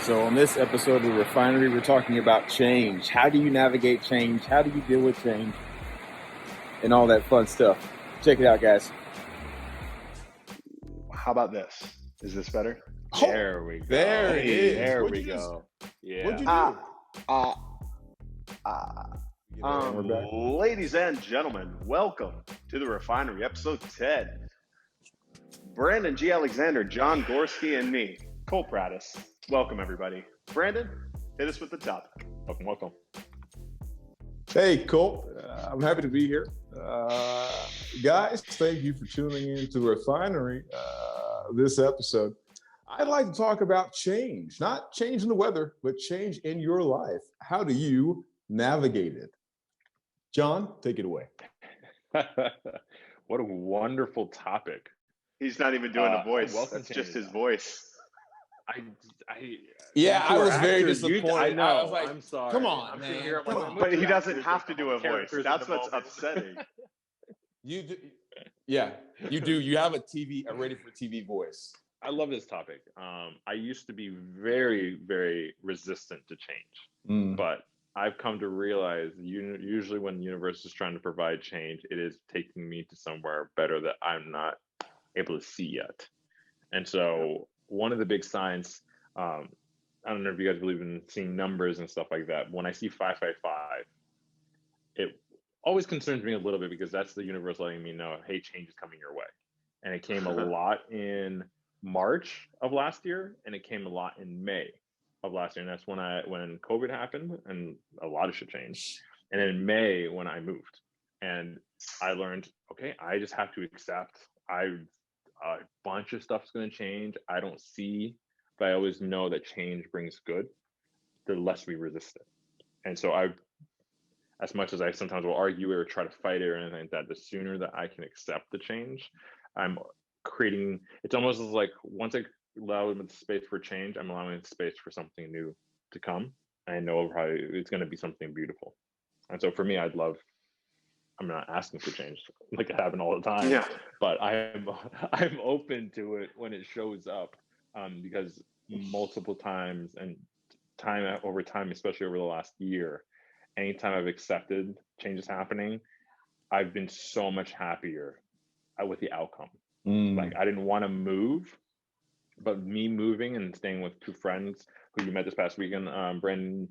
So on this episode of the Refinery, we're talking about change. How do you navigate change? How do you deal with change? And all that fun stuff. Check it out, guys. How about this? Is this better? There we go. There it is. There What'd we you go. Yeah. What'd you do? Ladies and gentlemen, welcome to the Refinery, episode 10. Brandon G. Alexander, Jon Gorski, and me, Colt Prattes. Welcome, everybody. Brandon, hit us with the topic. Welcome. Hey, Colt. I'm happy to be here. Guys, thank you for tuning in to Refinery this episode. I'd like to talk about change, not change in the weather, but change in your life. How do you navigate it? Jon, take it away. What a wonderful topic. He's not even doing a voice. welcome That's to just you. his voice. I was very disappointed. I know. I was like, I'm sorry. come on, I'm man. sitting here, Come like, on. But he doesn't actors have to do a voice. characters in That's the what's moment. upsetting. You do, yeah, you do. You have a ready for TV voice. I love this topic. I used to be very, very resistant to change, but I've come to realize usually when the universe is trying to provide change, it is taking me to somewhere better that I'm not able to see yet. And so one of the big signs, I don't know if you guys believe in seeing numbers and stuff like that. When I see 555, it always concerns me a little bit because that's the universe letting me know, hey, change is coming your way. And it came a lot in March of last year, and it came a lot in May of last year. And that's when COVID happened and a lot of shit changed. And then in May, when I moved, and I learned, okay, I just have to accept a bunch of stuff's going to change. I don't see, but I always know that change brings good, the less we resist it. And so as much as I sometimes will argue or try to fight it or anything like that, the sooner that I can accept the change, I'm creating, it's almost like once I allow the space for change, I'm allowing the space for something new to come. I know how it's going to be something beautiful. And so for me, I'm not asking for change like I happen all the time, but I'm open to it when it shows up, because multiple times and over time, especially over the last year, anytime I've accepted changes happening, I've been so much happier with the outcome. Like I didn't want to move, but me moving and staying with two friends who you met this past weekend, Brandon,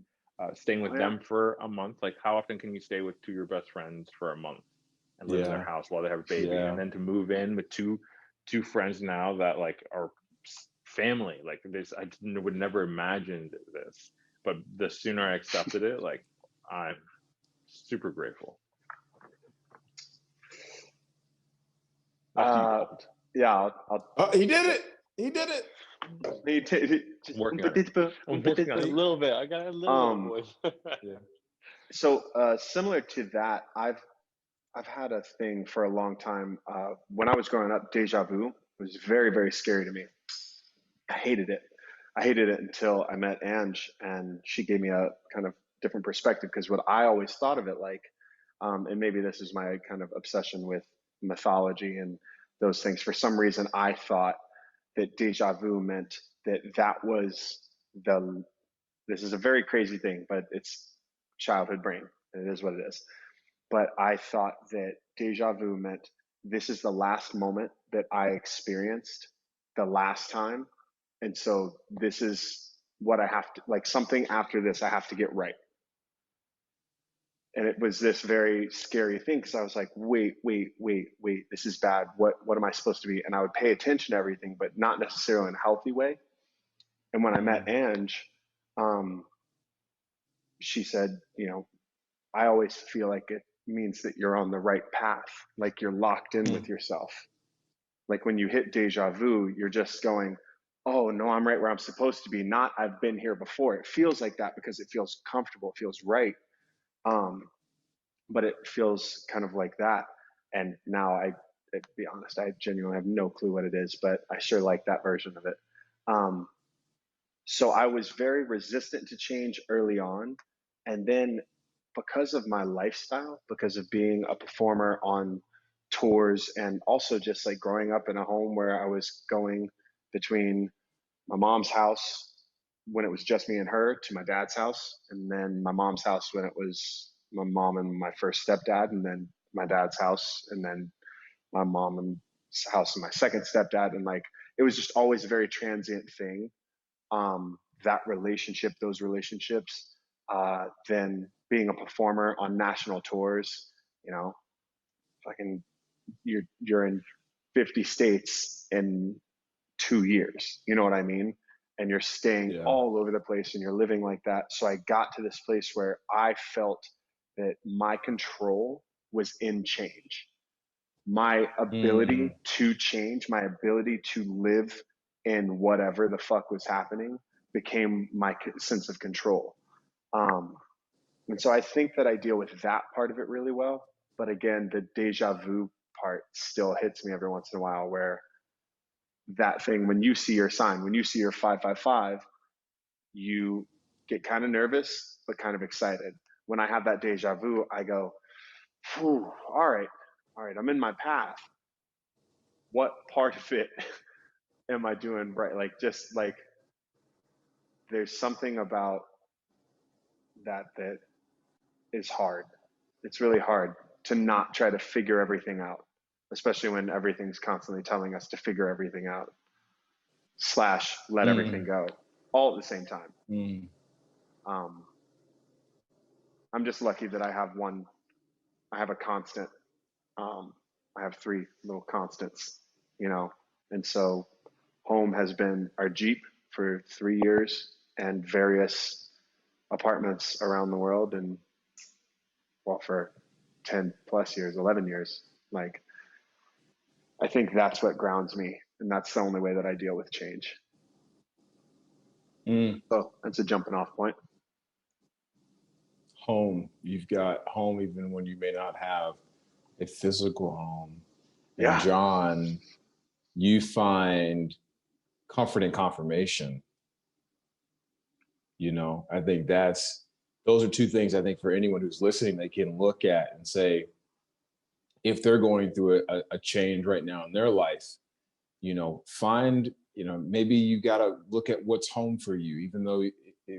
staying with them for a month. Like how often can you stay with two of your best friends for a month and live in their house while they have a baby? And then to move in with two friends now that like are family, like this, I would never imagined this, but the sooner I accepted it, like I'm super grateful. He did it. He did it. I'm working on it a little bit. I got a little voice. So similar to that, I've had a thing for a long time. When I was growing up, Deja vu was very, very scary to me. I hated it. Until I met Ange, and she gave me a kind of different perspective, because what I always thought of it like, and maybe this is my kind of obsession with mythology and those things. For some reason, I thought that deja vu meant that was this is a very crazy thing, but it's childhood brain, and it is what it is. But I thought that deja vu meant this is the last moment that I experienced the last time. And so this is what I have to, like something after this, I have to get right. And it was this very scary thing, because I was like, wait, this is bad. What am I supposed to be? And I would pay attention to everything, but not necessarily in a healthy way. And when I met Ange, she said, I always feel like it means that you're on the right path, like you're locked in with yourself. Like when you hit deja vu, you're just going, oh no, I'm right where I'm supposed to be, not I've been here before. It feels like that because it feels comfortable, it feels right. But it feels kind of like that. And now to be honest, I genuinely have no clue what it is, but I sure like that version of it. So I was very resistant to change early on. And then because of my lifestyle, because of being a performer on tours, and also just like growing up in a home where I was going between my mom's house when it was just me and her to my dad's house, and then my mom's house when it was my mom and my first stepdad, and then my dad's house, and then my mom's house and my second stepdad. And like, it was just always a very transient thing. That relationship, those relationships, then being a performer on national tours, you know, fucking, you're in 50 states in 2 years, you know what I mean? And you're staying all over the place and you're living like that. So I got to this place where I felt that my control was in change. My ability to change, my ability to live in whatever the fuck was happening became my sense of control. And so I think that I deal with that part of it really well. But again, the deja vu part still hits me every once in a while, where that thing, when you see your sign, when you see your 555, you get kind of nervous, but kind of excited. When I have that deja vu, I go, all right, I'm in my path. What part of it am I doing right? Like, just like, there's something about that is hard. It's really hard to not try to figure everything out, especially when everything's constantly telling us to figure everything out / let everything go all at the same time. I'm just lucky that I have a constant. I have 3 little constants, you know, and so home has been our Jeep for 3 years and various apartments around the world, and for 10 plus years, 11 years. Like, I think that's what grounds me, and that's the only way that I deal with change. So that's a jumping off point. Home. You've got home even when you may not have a physical home. And Yeah. Jon, you find comfort and confirmation. You know, I think those are 2 things I think for anyone who's listening, they can look at and say, if they're going through a change right now in their life, you know, maybe you got to look at what's home for you, even though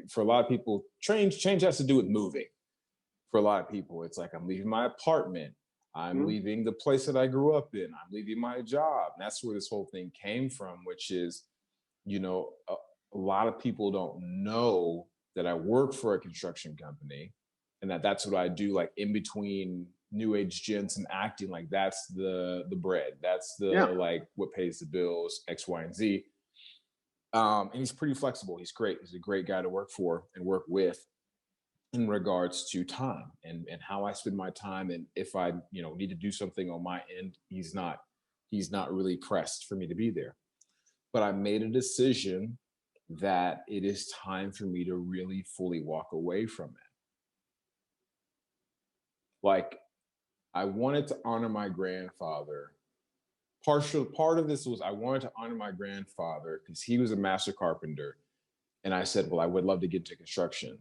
for a lot of people, change has to do with moving. For a lot of people, it's like, I'm leaving my apartment. I'm leaving the place that I grew up in. I'm leaving my job. And that's where this whole thing came from, which is, you know, a lot of people don't know that I work for a construction company and that's what I do, like in between NewAgeGents and acting. Like, that's the bread. That's like what pays the bills, X, Y, and Z. And he's pretty flexible. He's great. He's a great guy to work for and work with in regards to time and how I spend my time. And if I, you know, need to do something on my end, he's not really pressed for me to be there. But I made a decision that it is time for me to really fully walk away from it. Like, I wanted to honor my grandfather. Part of this was I wanted to honor my grandfather because he was a master carpenter. And I said, well, I would love to get into construction.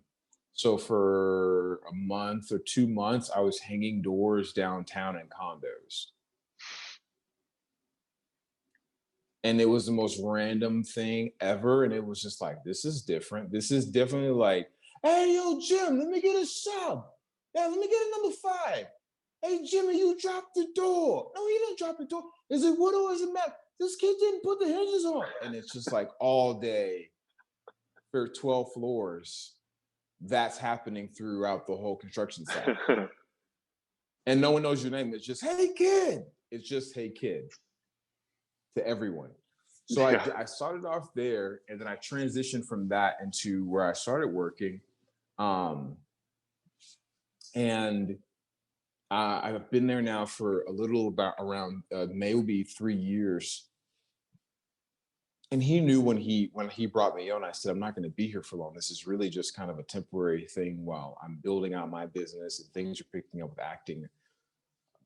So for a month or 2 months, I was hanging doors downtown in condos. And it was the most random thing ever. And it was just like, this is different. This is definitely like, hey, yo, Jim, let me get a sub. Yeah, let me get a number 5. Hey, Jimmy, you dropped the door. No, he didn't drop the door. Is it what or is it Mac? This kid didn't put the hinges on. And it's just like all day for 12 floors. That's happening throughout the whole construction site. And no one knows your name. It's just, hey, kid. It's just, hey, kid, to everyone. So I started off there, and then I transitioned from that into where I started working. And I've been there now for a little about around May will be 3 years. And he knew when he brought me on, I said, I'm not going to be here for long. This is really just kind of a temporary thing while I'm building out my business and things are picking up with acting.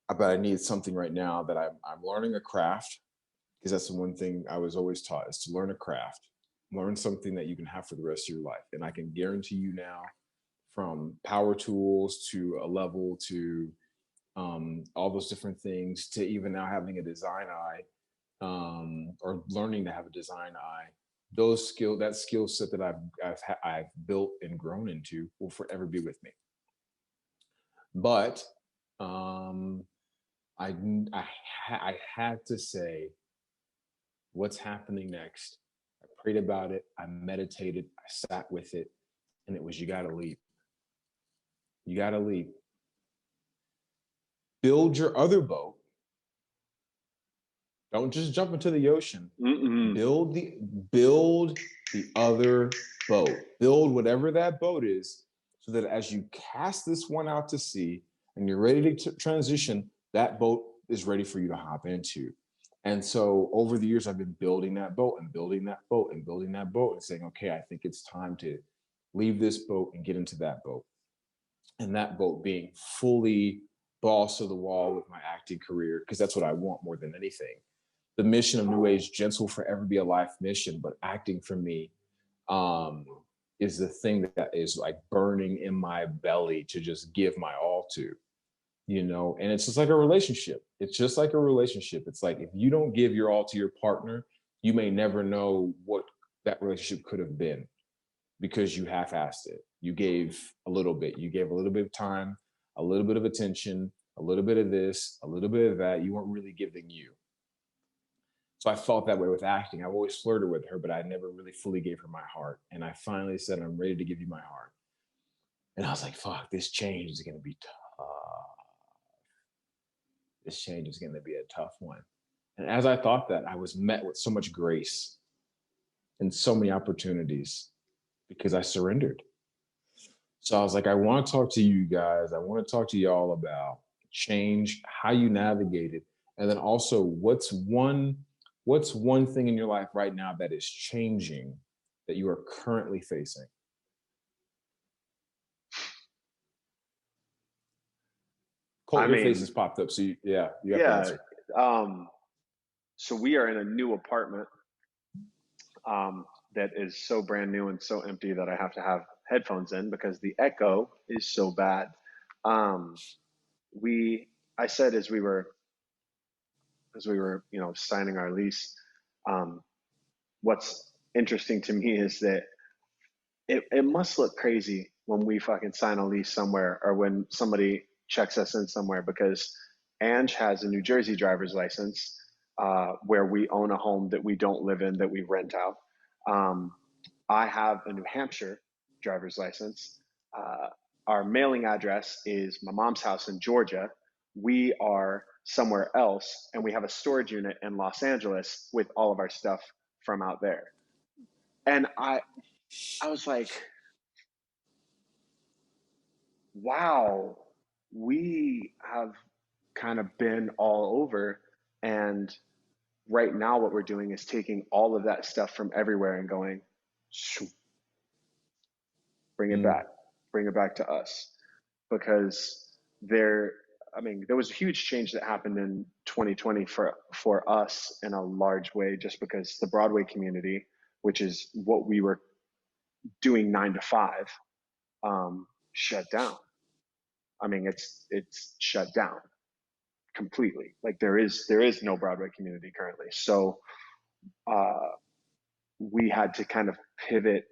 But I need something right now that I'm learning a craft, because that's the one thing I was always taught, is to learn a craft, learn something that you can have for the rest of your life. And I can guarantee you now, from power tools to a level to all those different things, to even now having a design eye, or learning to have a design eye, that skill set that I've built and grown into will forever be with me. But I had to say, what's happening next? I prayed about it. I meditated. I sat with it, and it was, you got to leap. You got to leap. Build your other boat. Don't just jump into the ocean. Build the other boat. Build whatever that boat is, so that as you cast this one out to sea and you're ready to transition, that boat is ready for you to hop into. And so over the years, I've been building that boat and building that boat and building that boat and saying, okay, I think it's time to leave this boat and get into that boat. And that boat being fully balls to the wall with my acting career, because that's what I want more than anything. The mission of NewAgeGents will forever be a life mission, but acting for me is the thing that is like burning in my belly to just give my all to, and it's just like a relationship. It's just like a relationship. It's like, if you don't give your all to your partner, you may never know what that relationship could have been, because you half-assed it. You gave a little bit. You gave a little bit of time, a little bit of attention, a little bit of this, a little bit of that. You weren't really giving you. So I felt that way with acting. I've always flirted with her, but I never really fully gave her my heart. And I finally said, I'm ready to give you my heart. And I was like, fuck, this change is going to be tough. This change is going to be a tough one. And as I thought that, I was met with so much grace and so many opportunities, because I surrendered. So I was like, I want to talk to you guys. I want to talk to y'all about change, how you navigate it. And then also, what's one thing in your life right now that is changing, that you are currently facing? Colt, your face has popped up. So you have to answer. So we are in a new apartment that is so brand new and so empty that I have to have headphones in because the echo is so bad. I said as we were, signing our lease, what's interesting to me is that it must look crazy when we fucking sign a lease somewhere, or when somebody checks us in somewhere, because Ange has a New Jersey driver's license, where we own a home that we don't live in, that we rent out. I have a New Hampshire driver's license. Our mailing address is my mom's house in Georgia. We are somewhere else, and we have a storage unit in Los Angeles with all of our stuff from out there. And I was like, wow, we have kind of been all over. And right now what we're doing is taking all of that stuff from everywhere and going, bring it back to us. Because there was a huge change that happened in 2020 for us in a large way, just because the Broadway community, which is what we were doing 9 to 5, shut down. It's shut down completely. Like there is no Broadway community currently. So we had to kind of pivot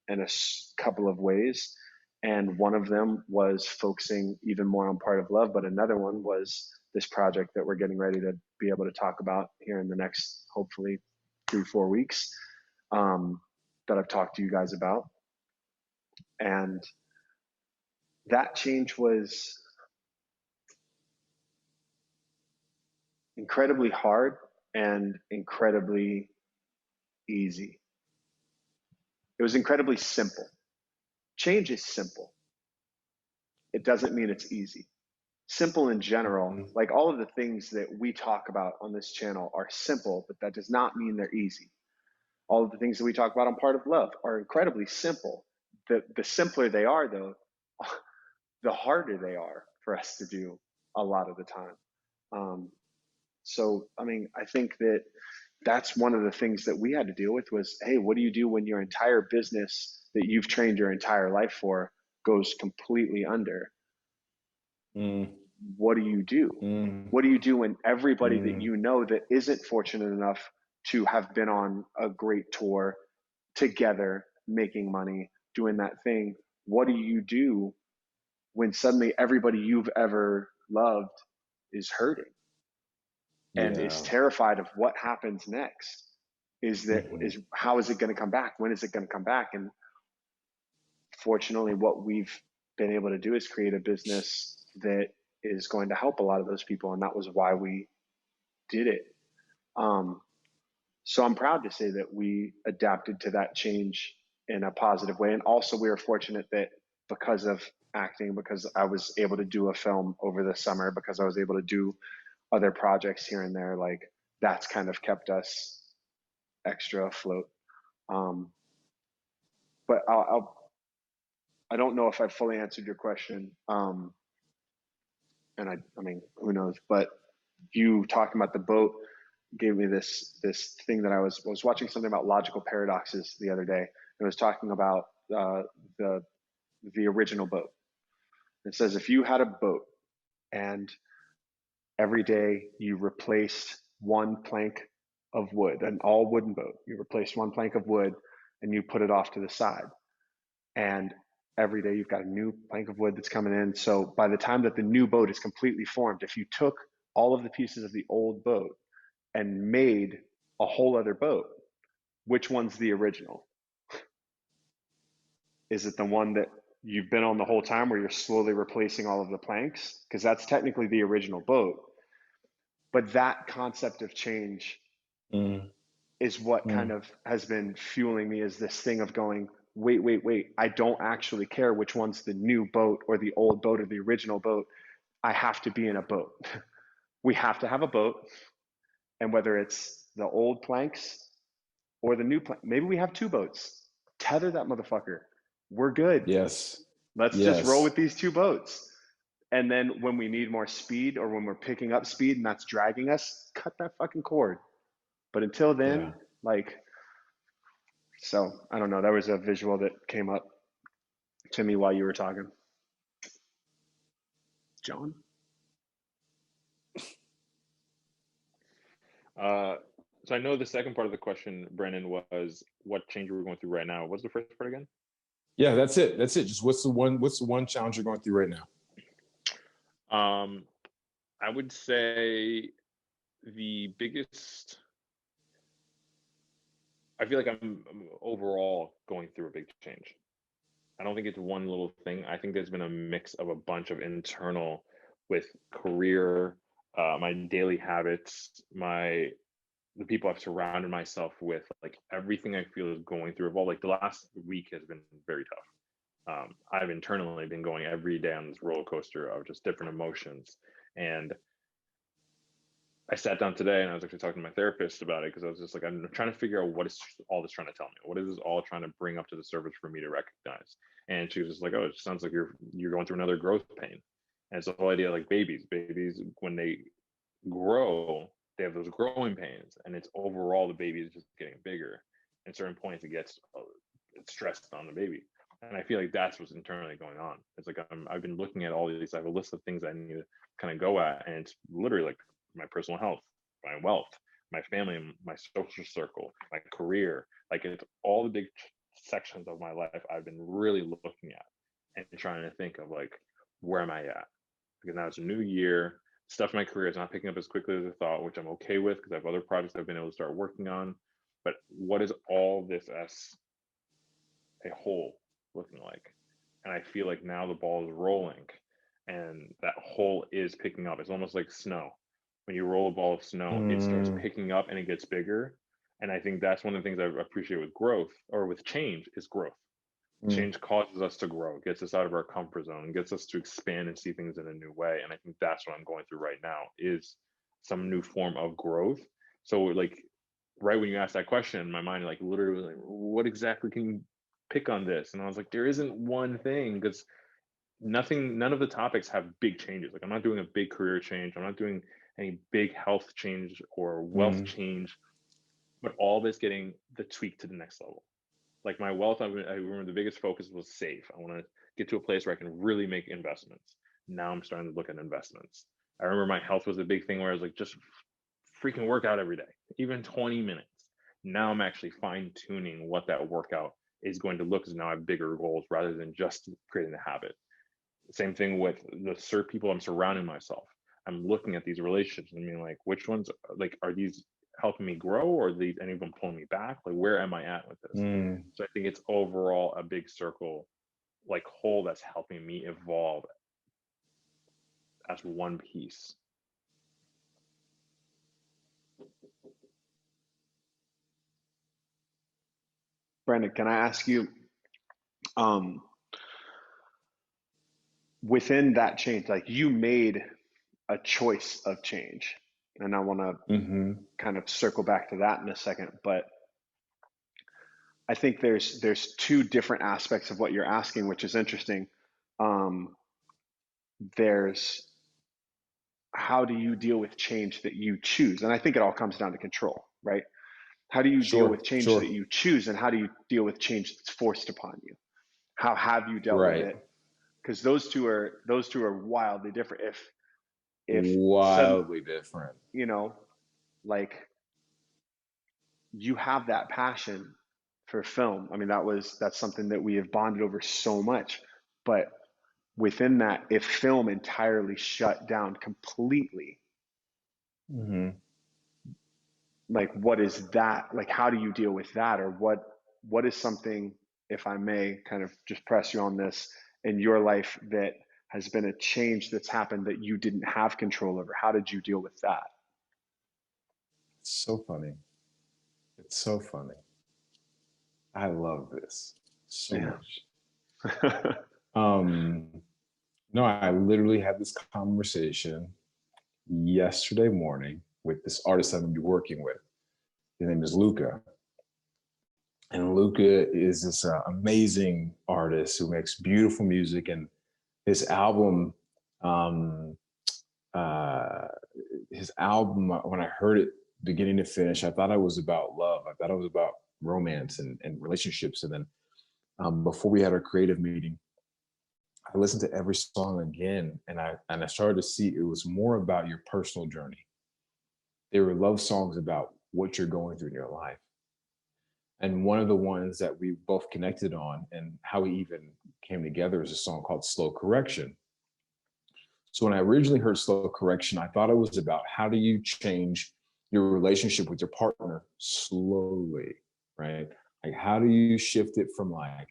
in a couple of ways. And one of them was focusing even more on Part of Love, but another one was this project that we're getting ready to be able to talk about here in the next, hopefully, 3-4 weeks, that I've talked to you guys about. And that change was incredibly hard and incredibly easy. It was incredibly simple. Change is simple. It doesn't mean it's easy. Simple in general, like all of the things that we talk about on this channel are simple, but that does not mean they're easy. All of the things that we talk about on Part of Love are incredibly simple. The simpler they are, though, the harder they are for us to do a lot of the time. I think that that's one of the things that we had to deal with was, hey, what do you do when your entire business that you've trained your entire life for goes completely under? What do you do? What do you do when everybody that you know that isn't fortunate enough to have been on a great tour together, making money, doing that thing. What do you do when suddenly everybody you've ever loved is hurting and is terrified of what happens next? Is how is it going to come back? When is it going to come back? And fortunately, what we've been able to do is create a business that is going to help a lot of those people, and that was why we did it. So I'm proud to say that we adapted to that change in a positive way. And also we were fortunate that because of acting, because I was able to do a film over the summer, because I was able to do other projects here and there, like that's kind of kept us extra afloat. But I don't know if I fully answered your question. And I mean, who knows, but you talking about the boat gave me this thing that I was watching something about logical paradoxes the other day. It was talking about the original boat. It says if you had a boat and every day you replaced one plank of wood, an all wooden boat, you replaced one plank of wood and you put it off to the side, and every day you've got a new plank of wood that's coming in. So by the time that the new boat is completely formed, if you took all of the pieces of the old boat and made a whole other boat, which one's the original? Is it the one that you've been on the whole time where you're slowly replacing all of the planks? Because that's technically the original boat. But that concept of change is what kind of has been fueling me, is this thing of going, wait, I don't actually care which one's the new boat or the old boat or the original boat. I have to be in a boat. We have to have a boat. And whether it's the old planks or the new plank, maybe we have two boats. Tether that motherfucker. We're good. Yes. Let's just roll with these two boats. And then when we need more speed, or when we're picking up speed and that's dragging us, cut that fucking cord. But until then, so I don't know. That was a visual that came up to me while you were talking. John? So I know the second part of the question, Brandon, was what change we're going through right now. What's the first part again? Yeah, that's it. Just what's the one challenge you're going through right now? I would say the biggest, I feel like I'm overall going through a big change. I don't think it's one little thing. I think there's been a mix of a bunch of internal, with career, my daily habits, the people I've surrounded myself with, like everything I feel is going through. Like the last week has been very tough. I've internally been going every day on this roller coaster of just different emotions. And I sat down today and I was actually talking to my therapist about it, because I was just like, I'm trying to figure out what is all this trying to tell me? What is this all trying to bring up to the surface for me to recognize? And she was just like, oh, it sounds like you're going through another growth pain. And it's the whole idea, like babies, when they grow, they have those growing pains, and it's overall the baby is just getting bigger. At certain points, it's stressed on the baby. And I feel like that's what's internally going on. It's like I've been looking at all these. I have a list of things I need to kind of go at, and it's literally like my personal health, my wealth, my family, my social circle, my career. Like it's all the big sections of my life I've been really looking at and trying to think of, like, where am I at? Because now it's a new year. Stuff in my career is not picking up as quickly as I thought, which I'm okay with because I have other projects I've been able to start working on. But what is all this as a whole looking like? And I feel like now the ball is rolling and that hole is picking up. It's almost like snow. When you roll a ball of snow, it starts picking up and it gets bigger. And I think that's one of the things I appreciate with growth, or with change, is growth. Change causes us to grow, gets us out of our comfort zone, gets us to expand and see things in a new way. And I think that's what I'm going through right now, is some new form of growth. So like right when you asked that question, in my mind, like literally like, what exactly can you pick on this? And I was like, there isn't one thing, because none of the topics have big changes. Like I'm not doing a big career change. I'm not doing any big health change or wealth change, but all of it's getting the tweak to the next level. Like my wealth, I remember the biggest focus was save. I want to get to a place where I can really make investments. Now I'm starting to look at investments. I remember my health was a big thing where I was like, just freaking work out every day, even 20 minutes. now I'm actually fine tuning what that workout is going to look, because now I have bigger goals rather than just creating the habit. Same thing with the people I'm surrounding myself. I'm looking at these relationships and being like, which ones, like, are these helping me grow, or are these any of them pulling me back? Like, where am I at with this? So I think it's overall a big circle, like, whole that's helping me evolve as one piece. Brandon, can I ask you, within that change, like, you made a choice of change, and I want to kind of circle back to that in a second, but I think there's two different aspects of what you're asking, which is interesting. There's how do you deal with change that you choose? And I think it all comes down to control, right? How do you deal with change that you choose, and how do you deal with change that's forced upon you? How have you dealt with it? Because those two are wildly different. If wildly different, you know, like, you have that passion for film. I mean, that's something that we have bonded over so much. But within that, if film entirely shut down completely, like, what is that? Like, how do you deal with that? Or what is something, if I may kind of just press you on this, in your life that has been a change that's happened that you didn't have control over? How did you deal with that? It's so funny. It's so funny. I love this so much. No, I literally had this conversation yesterday morning with this artist I'm going to be working with. His name is Luca. And Luca is this amazing artist who makes beautiful music. And his album, when I heard it beginning to finish, I thought it was about love. I thought it was about romance and relationships. And then before we had our creative meeting, I listened to every song again, and I started to see it was more about your personal journey. They were love songs about what you're going through in your life. And one of the ones that we both connected on, and how we even came together, is a song called Slow Correction. So when I originally heard Slow Correction, I thought it was about how do you change your relationship with your partner slowly, right? Like, how do you shift it from like,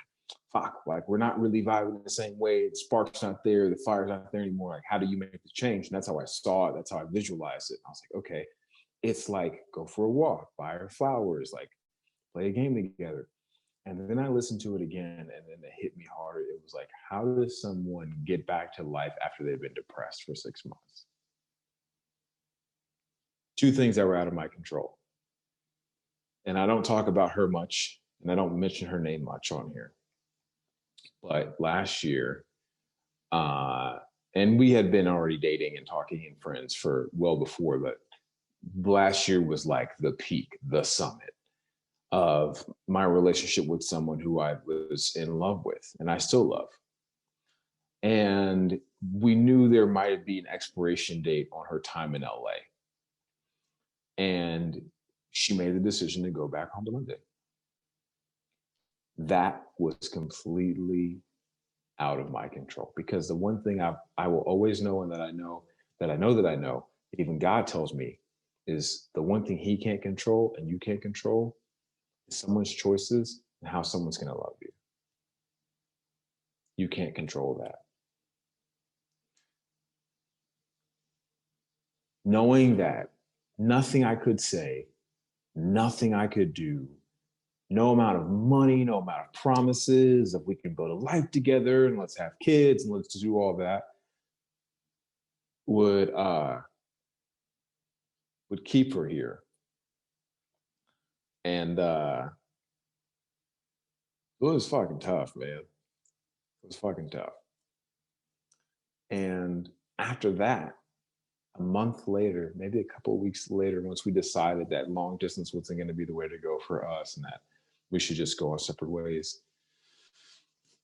fuck, like, we're not really vibing the same way, the spark's not there, the fire's not there anymore. Like, how do you make the change? And that's how I saw it. That's how I visualized it. I was like, okay, it's like, go for a walk, buy her flowers, like, play a game together. And then I listened to it again, and then it hit me harder. It was like, how does someone get back to life after they've been depressed for 6 months? Two things that were out of my control. And I don't talk about her much, and I don't mention her name much on here. But last year, and we had been already dating and talking and friends for well before, but last year was like the peak, the summit of my relationship with someone who I was in love with, and I still love. And we knew there might be an expiration date on her time in LA. And she made the decision to go back home to Monday. That was completely out of my control, because the one thing I will always know, and that I know, even God tells me, is the one thing he can't control and you can't control is someone's choices and how someone's going to love you. You can't control that. Knowing that, nothing I could say, nothing I could do, no amount of money, no amount of promises of we can build a life together and let's have kids and let's do all that would keep her here. And it was fucking tough, man. It was fucking tough. And after that, a month later, maybe a couple of weeks later, once we decided that long distance wasn't going to be the way to go for us and that we should just go our separate ways.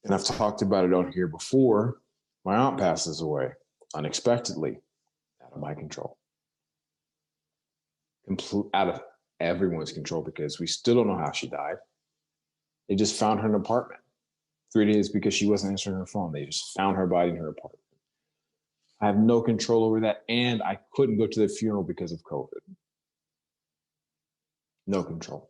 And I've talked about it on here before. My aunt passes away unexpectedly, out of my control. everyone's control because we still don't know how she died. They just found her in an apartment 3 days because she wasn't answering her phone. They just found her body in her apartment. I have no control over that. And I couldn't go to the funeral because of COVID. No control.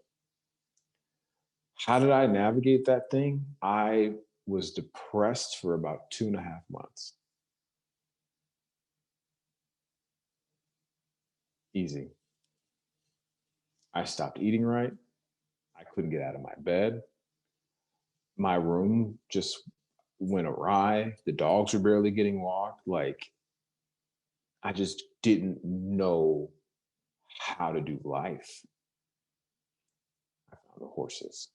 How did I navigate that thing? I was depressed for about 2.5 months. Easy. I stopped eating right. I couldn't get out of my bed. My room just went awry. The dogs were barely getting walked. Like, I just didn't know how to do life. I found the horses.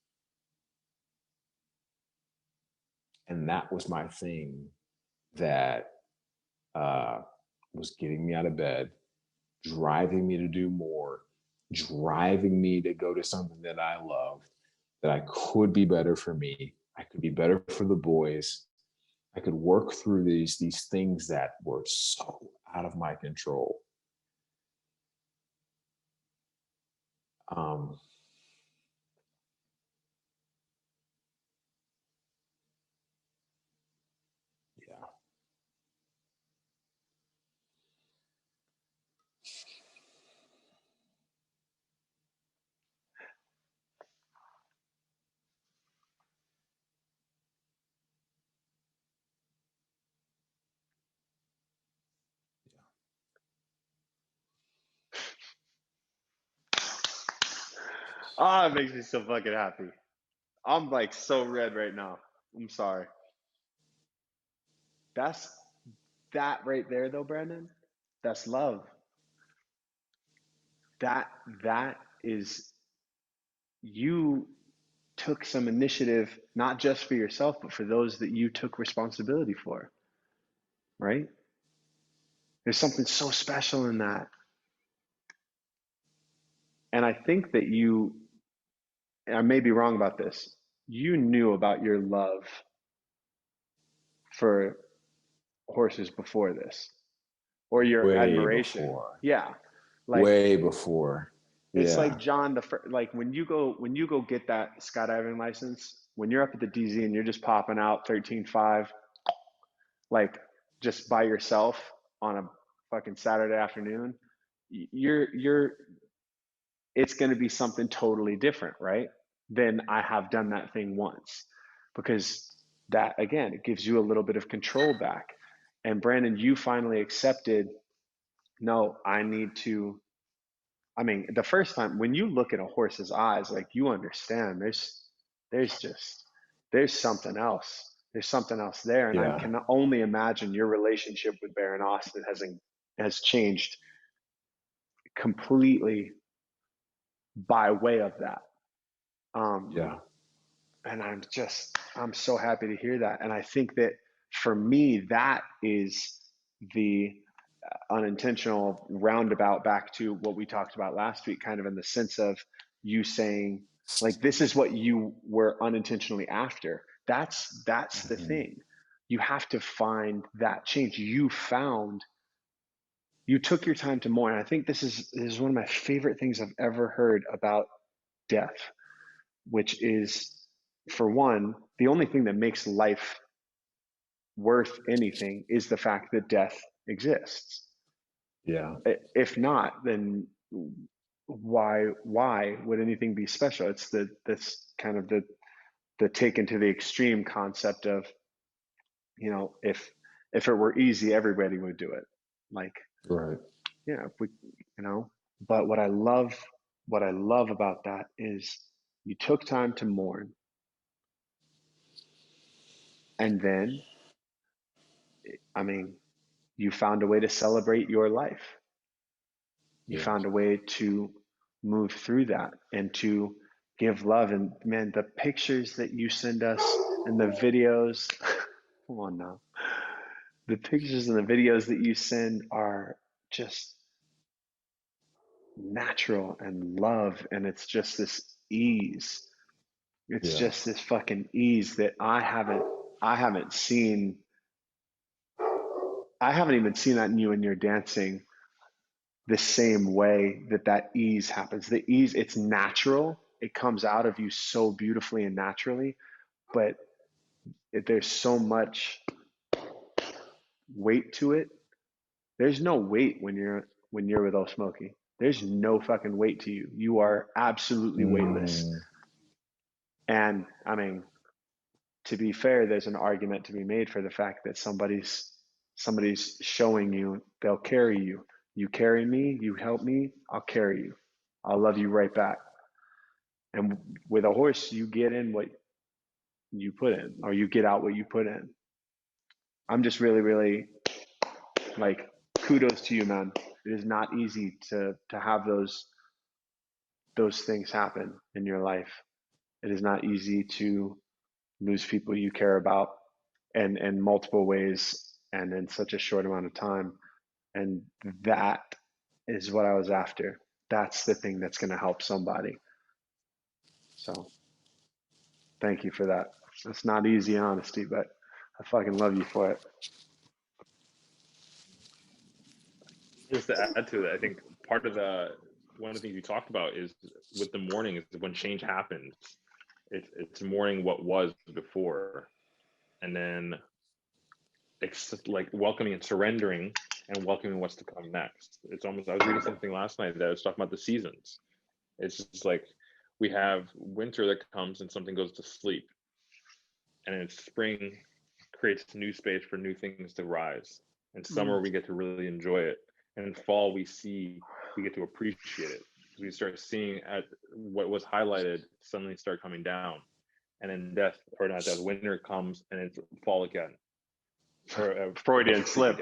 And that was my thing that was getting me out of bed, driving me to do more, driving me to go to something that I loved, that I could be better for me. I could be better for the boys. I could work through these things that were so out of my control. Yeah. Ah, it makes me so fucking happy. I'm like so red right now. I'm sorry. That's that right there though, Brandon. That's love. That is, you took some initiative, not just for yourself, but for those that you took responsibility for, right? There's something so special in that. And I think that I may be wrong about this, you knew about your love for horses before this, or your Way admiration. before. Yeah. Like, Way before. it's Yeah. like John, like when you go get that skydiving license, when you're up at the DZ and you're just popping out 13.5, like just by yourself on a fucking Saturday afternoon, you're it's going to be something totally different, right? Than I have done that thing once, because that again, it gives you a little bit of control back. And Brandon, you finally accepted, no, I need to. I mean, the first time when you look at a horse's eyes, like you understand there's just there's something else. There's something else there. And I Yeah. can only imagine your relationship with Baron Austin has changed completely by way of that. Yeah. And I'm so happy to hear that. And I think that for me, that is the unintentional roundabout back to what we talked about last week, kind of in the sense of you saying, like, this is what you were unintentionally after. That's the thing. You have to find that change. You took your time to mourn. I think this is one of my favorite things I've ever heard about death, which is, for one, the only thing that makes life worth anything is the fact that death exists. Yeah. If not, then why would anything be special? It's that's kind of the taken to the extreme concept of, if it were easy, everybody would do it. Like, Right. yeah, if we, but what I love about that is you took time to mourn, and then, I mean, you found a way to celebrate your life. You Yeah. found a way to move through that and to give love. And man, the pictures that you send us and the videos, come on now. The pictures and the videos that you send are just natural and love. And it's just this ease. It's Yeah. just this fucking ease that I haven't seen. I haven't even seen that in you when you're dancing the same way that ease happens. The ease, it's natural. It comes out of you so beautifully and naturally, but there's so much weight to it. There's no weight when you're with old Smokey. There's no fucking weight to you. You are absolutely weightless. And I mean, to be fair, there's an argument to be made for the fact that somebody's showing you they'll carry you. You carry me, you help me, I'll carry you. I'll love you right back. And with a horse, you get in what you put in, or you get out what you put in. I'm just really, really like, kudos to you, man. It is not easy to have those things happen in your life. It is not easy to lose people you care about in multiple ways and in such a short amount of time. And that is what I was after. That's the thing that's going to help somebody. So thank you for that. It's not easy honesty, but I fucking love you for it. Just to add to that, I think part of one of the things you talked about is with the mourning is when change happens, it's mourning what was before, and then it's like welcoming and surrendering and welcoming what's to come next. It's almost, I was reading something last night that I was talking about the seasons. It's just like we have winter that comes and something goes to sleep, and then spring creates new space for new things to rise, and summer we get to really enjoy it, and in fall we get to appreciate it. We start seeing at what was highlighted suddenly start coming down, and then winter comes and it's fall again. Or Freudian slip.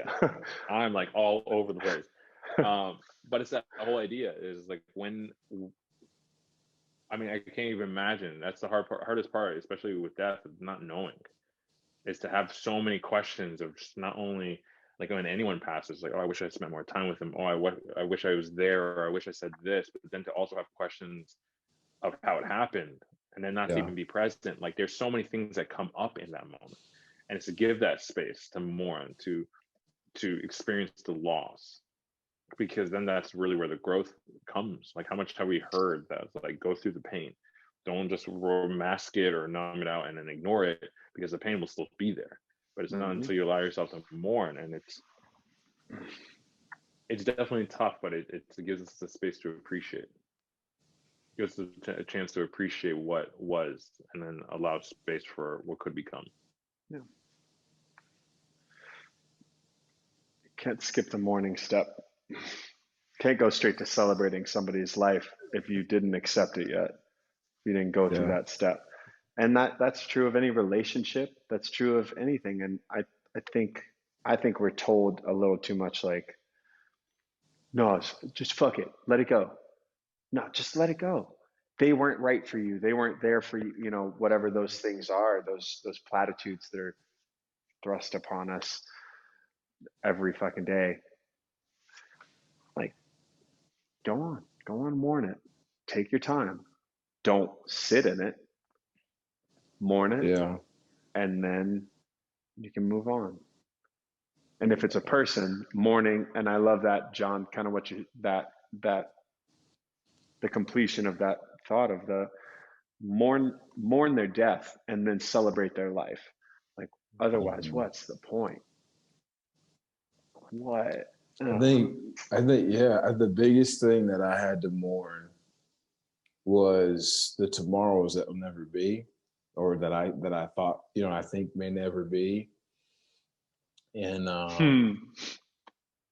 I'm like all over the place. But it's that whole idea is like I can't even imagine. That's the hardest part, especially with death, is not knowing. Is to have so many questions of just not only like when anyone passes, like, oh, I wish I spent more time with him. Oh, I wish I was there, or I wish I said this. But then to also have questions of how it happened, and then not to even be present. Like there's so many things that come up in that moment, and it's to give that space to mourn, to experience the loss, because then that's really where the growth comes. Like how much have we heard that like go through the pain, don't just mask it or numb it out and then ignore it, because the pain will still be there. But it's not until you allow yourself to mourn, and it's definitely tough, but it gives us the space to appreciate. It gives us a chance to appreciate what was, and then allow space for what could become. Yeah. Can't skip the mourning step. Can't go straight to celebrating somebody's life if you didn't accept it yet. You didn't go through that step. And that's true of any relationship. That's true of anything. And I think we're told a little too much, like, no, just fuck it, let it go. No, just let it go. They weren't right for you. They weren't there for you. You know, whatever those things are, those platitudes that are thrust upon us every fucking day. Like, go on, mourn it. Take your time. Don't sit in it. Mourn it. Yeah. And then you can move on. And if it's a person, mourning, and I love that, John, kind of the completion of that thought of the mourn their death and then celebrate their life. Like, otherwise, what's the point? What? I think, the biggest thing that I had to mourn was the tomorrows that will never be, or that I thought, I think may never be. And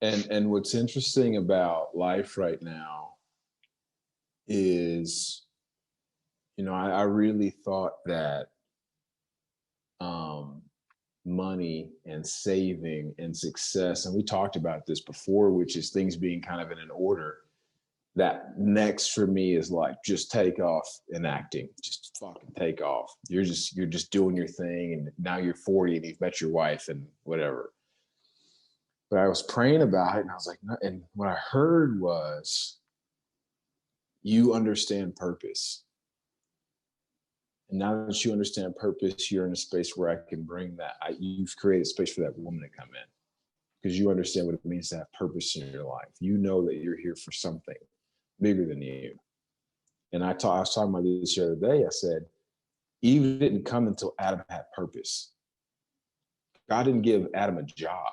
and what's interesting about life right now is, I really thought that money and saving and success, and we talked about this before, which is things being kind of in an order, that next for me is like, just take off in acting, just fucking take off. You're just doing your thing, and now you're 40 and you've met your wife and whatever. But I was praying about it, and I was like, and what I heard was, you understand purpose. And now that you understand purpose, you're in a space where I can bring that. You've created space for that woman to come in. because you understand what it means to have purpose in your life. You know that you're here for something bigger than you. And I was talking about this the other day. I said, Eve didn't come until Adam had purpose. God didn't give Adam a job.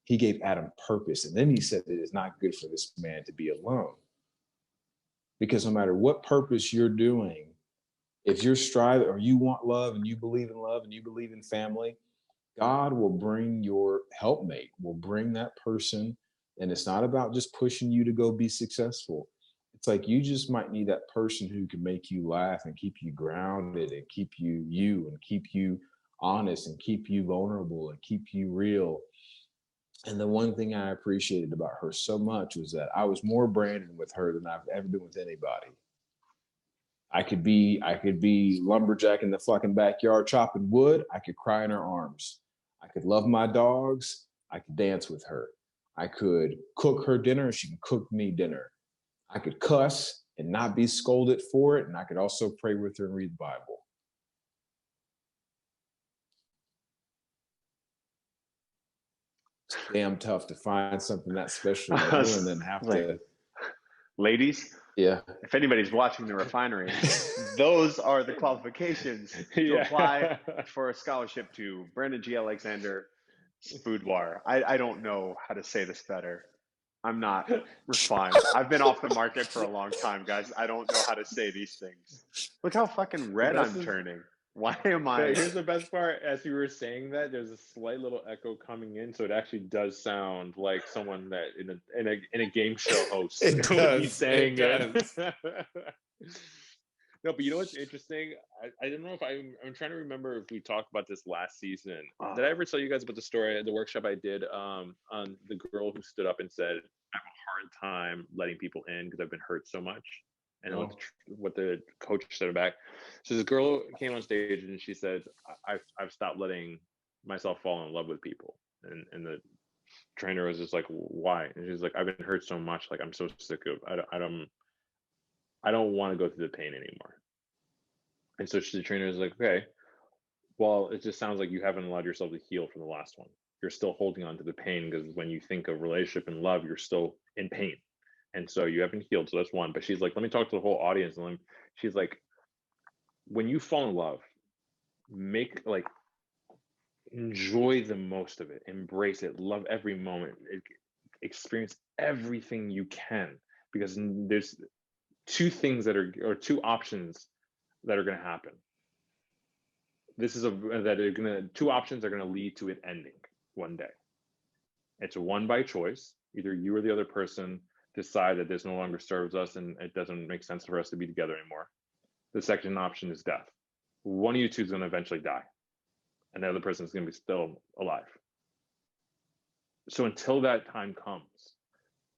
He gave Adam purpose. And then he said that it's not good for this man to be alone. Because no matter what purpose you're doing, if you're striving or you want love and you believe in love and you believe in family, God will bring your helpmate, will bring that person. And it's not about just pushing you to go be successful. It's like you just might need that person who can make you laugh and keep you grounded and keep you and keep you honest and keep you vulnerable and keep you real. And the one thing I appreciated about her so much was that I was more branded with her than I've ever been with anybody. I could be lumberjack in the fucking backyard chopping wood. I could cry in her arms. I could love my dogs. I could dance with her. I could cook her dinner and she could cook me dinner. I could cuss and not be scolded for it. And I could also pray with her and read the Bible. It's damn tough to find something that special and then have to. Ladies, yeah. If anybody's watching the Refinery, those are the qualifications to apply for a scholarship to Brandon G. Alexander's boudoir. I don't know how to say this better. I'm not refined. I've been off the market for a long time, guys. I don't know how to say these things. Look how fucking red I'm turning. Why am I? Here's the best part. As you were saying that, there's a slight little echo coming in, so it actually does sound like someone that in a game show host it would does. be saying it. No, but you know what's interesting? I don't know if I'm trying to remember if we talked about this last season. Did I ever tell you guys about the story, the workshop I did on the girl who stood up and said, I have a hard time letting people in because I've been hurt so much? And what the coach said back. So this girl came on stage and she said, I've stopped letting myself fall in love with people. And the trainer was just like, why? And she's like, I've been hurt so much. Like, I'm so sick of, I don't want to go through the pain anymore. And so the trainer is like, okay, well, it just sounds like you haven't allowed yourself to heal from the last one. You're still holding on to the pain because when you think of relationship and love, you're still in pain. And so you haven't healed. So that's one. But she's like, let me talk to the whole audience. And she's like, when you fall in love, enjoy the most of it, embrace it, love every moment, experience everything you can, because there's two options that are going to happen. Two options are going to lead to it ending one day. It's one by choice. Either you or the other person decide that this no longer serves us and it doesn't make sense for us to be together anymore. The second option is death. One of you two is going to eventually die, and the other person is going to be still alive. So until that time comes,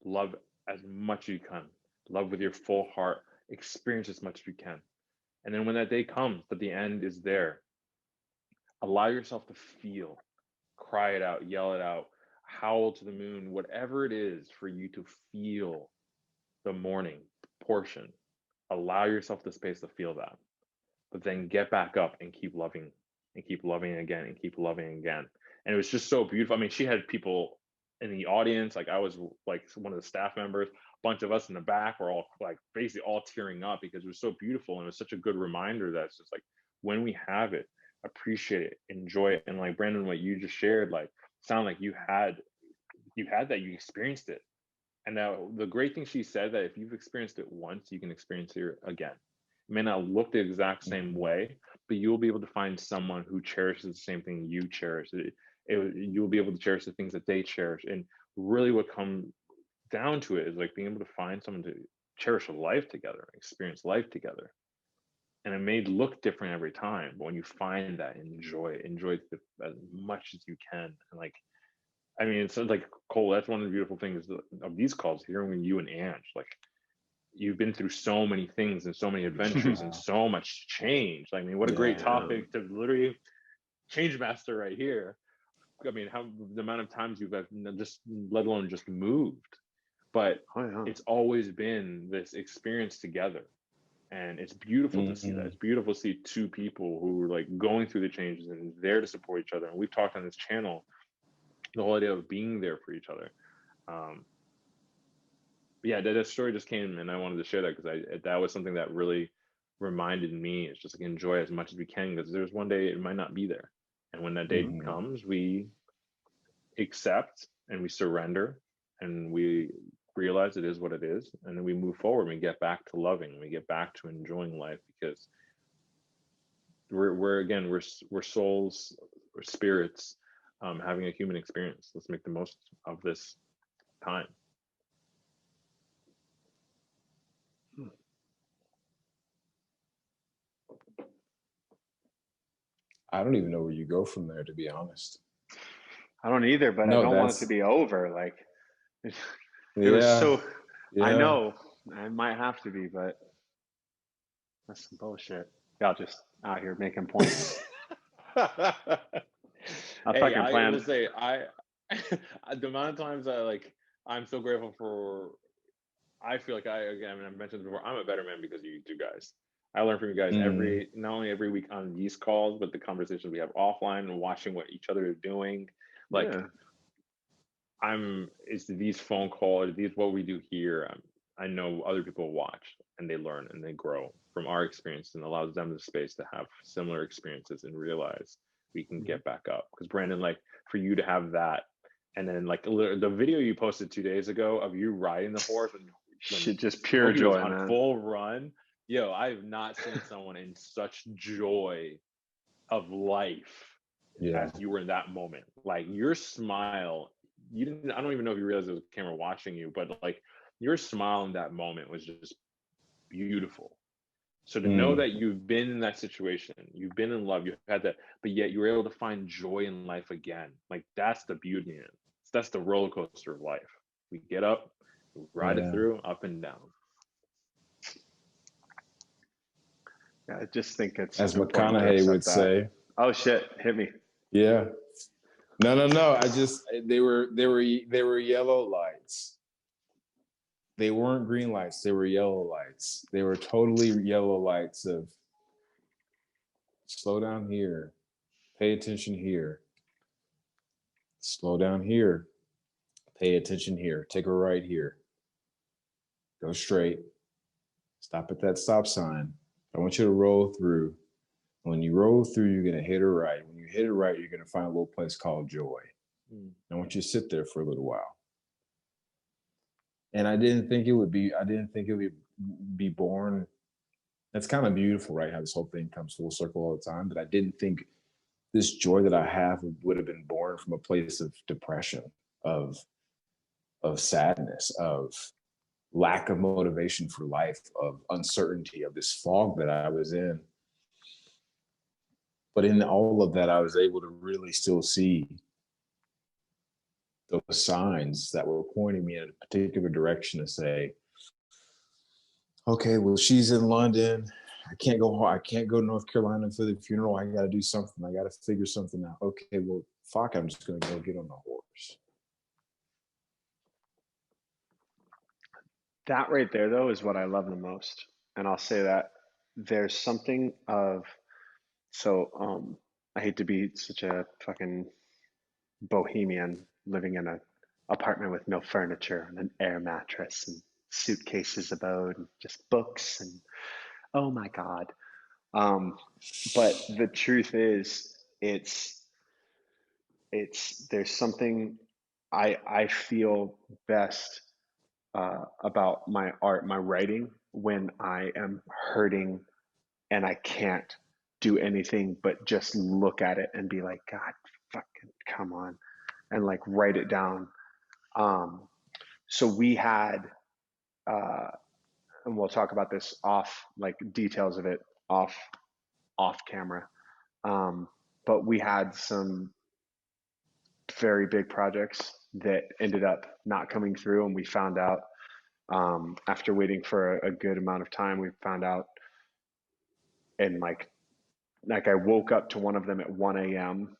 love as much as you can. Love with your full heart. Experience as much as you can. And then when that day comes, that the end is there, allow yourself to feel, cry it out, yell it out, howl to the moon, whatever it is for you to feel the mourning portion. Allow yourself the space to feel that, but then get back up and keep loving again and keep loving again. And it was just so beautiful. I mean, she had people in the audience, like I was like one of the staff members, a bunch of us in the back were all like basically all tearing up because it was so beautiful. And it was such a good reminder that it's just like, when we have it, appreciate it, enjoy it. And like Brandon, what you just shared, like sound like you had that, you experienced it. And now the great thing she said, that if you've experienced it once, you can experience it again. It may not look the exact same way, but you'll be able to find someone who cherishes the same thing you cherish. You'll be able to cherish the things that they cherish. And really what comes down to it is like being able to find someone to cherish a life together, experience life together. And it may look different every time, but when you find that, enjoy it as much as you can. And like, I mean, it's like, Cole, that's one of the beautiful things of these calls, hearing you and Ange, like you've been through so many things and so many adventures and so much change. I mean, what a great topic to literally change master right here. I mean, how the amount of times you've just, let alone just moved, but it's always been this experience together. And it's beautiful to see that. It's beautiful to see two people who are like going through the changes and there to support each other. And we've talked on this channel, the whole idea of being there for each other. Yeah, that story just came, and I wanted to share that because that was something that really reminded me. It's just like enjoy as much as we can, because there's one day it might not be there, and when that day comes, we accept and we surrender and we realize it is what it is, and then we move forward and we get back to loving, we get back to enjoying life, because we're souls, we're spirits, having a human experience. Let's make the most of this time. I don't even know where you go from there, to be honest. I don't either, but I don't want it to be over. Like, it was so, I know I might have to be, but that's some bullshit. Y'all just out here making points. I will say, the amount of times I'm so grateful for, I feel like I mentioned before, I'm a better man because of you two guys. I learn from you guys not only every week on these calls, but the conversations we have offline and watching what each other is doing. Like, it's these phone calls, these what we do here. I know other people watch and they learn and they grow from our experience, and allows them the space to have similar experiences and realize we can get back up. Because Brandon, like, for you to have that, and then like the video you posted 2 days ago of you riding the horse and shit, just pure joy, on man. Full run. Yo, I have not seen someone in such joy of life as you were in that moment. Like, your smile, I don't even know if you realized there was a camera watching you, but like, your smile in that moment was just beautiful. So to know that you've been in that situation, you've been in love, you've had that, but yet you were able to find joy in life again. Like, that's the beauty in it. That's the roller coaster of life. We get up, we ride it through, up and down. Yeah, I just think it's, as McConaughey would say. Oh shit, hit me. Yeah. No. They were yellow lights. They weren't green lights. They were yellow lights. They were totally yellow lights of slow down here, pay attention here, slow down here, pay attention here, take a right here, go straight, stop at that stop sign. I want you to roll through. When you roll through, you're going to hit a right. When you hit a right, you're going to find a little place called joy. I want you to sit there for a little while. And I didn't think it would be born. That's kind of beautiful, right? How this whole thing comes full circle all the time. But I didn't think this joy that I have would have been born from a place of depression, of sadness, of lack of motivation for life, of uncertainty, of this fog that I was in. But in all of that, I was able to really still see those signs that were pointing me in a particular direction to say, okay, well, she's in London. I can't go to North Carolina for the funeral. I got to do something. I got to figure something out. Okay, well, fuck, I'm just going to go get on the horse. That right there, though, is what I love the most. And I'll say that there's something of, I hate to be such a fucking bohemian living in an apartment with no furniture and an air mattress and suitcases abode and just books and oh my God. But the truth is, there's something I feel best about my art, my writing, when I am hurting and I can't do anything but just look at it and be like, God, fucking come on, and like write it down. So we had, and we'll talk about this off, like details of it off camera. But we had some very big projects that ended up not coming through, and we found out after waiting for a good amount of time, we found out, and like I woke up to one of them at 1 a.m.